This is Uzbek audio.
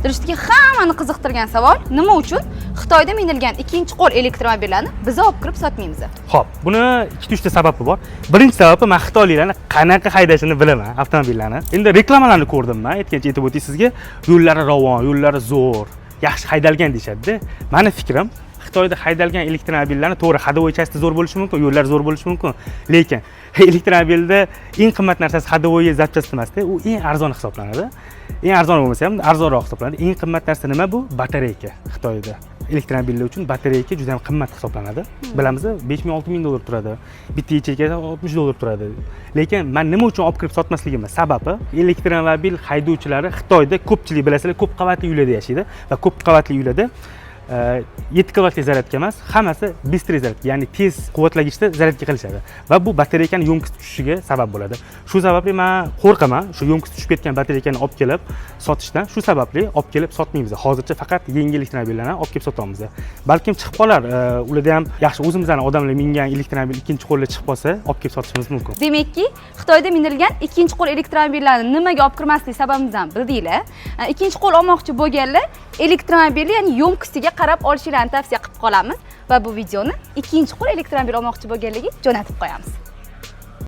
Durustki hammani qiziqtirgan savol, nima uchun Xitoyda minilgan ikkinchi qo'l elektromobillarni biz olib kirib sotmaymiz? Xo'p, buni 2-3 ta sababi bor. Birinchi sababi men xitoyliklarni qanaqa haydashini bilaman avtomobillarni. Endi reklamalarni ko'rdim men, aytgancha aytib o'tay sizga, yo'llari ravon, yo'llari zo'r, yaxshi haydalgan deyshadi-da. Meni fikrim, Xitoyda haydalgan elektromobillarni to'g'ri hadovoy части zo'r bo'lishi mumkin, yo'llar zo'r bo'lishi mumkin, lekin elektromobilda eng qimmat narsasi hadovoy zapchast emasda, u eng arzon hisoblanadi. Eng arzon bo'lmasa ham arzonroq hisoblanadi. Eng qimmat narsa nima bu? Batareyka Xitoyda. Elektromobillar uchun batareyka juda ham qimmat hisoblanadi. Bilamiz, 5000-6000 dollar turadi. Bitta yechakada 60 dollar turadi. Lekin men nima uchun olib kirib sotmasligimning sababi, elektromobil haydovchilari Xitoyda ko'pchilik bilasizlar, ko'p qavatli uylarda yashaydi va ko'p qavatli uylarda 7 kilovatli zaryadka emas, hammasi bistri zaryadka, ya'ni tez quvvatlagichda zaryadka qilishadi va bu batareykani yo'mkisi tushishiga sabab bo'ladi. Shu sababli men qo'rqaman, shu yo'mkisi tushib ketgan batareykani olib kelib sotishdan. Shu sababli olib kelib sotmaymiz. Hozircha faqat yengil elektromobillarni olib kelib sotamiz. Balkim chiqib qolar, ularda ham yaxshi o'zimizning odamlar mingan elektromobil ikkinchi qo'lda chiqib qolsa, olib kelib sotishimiz mumkin. Demakki, Xitoyda minilgan ikkinchi qo'l elektromobillarni nimaga olib kirmaslik sababimizni ham bildinglar. Ikkinchi qo'l olmoqchi bo'lganlar elektromobilni, ya'ni yo'mkisiga qarab olishlarini tavsiya qilib qolamiz va bu videoni ikkinchi qo'l elektromobil olmoqchi bo'lganlarga jo'natib qo'yamiz.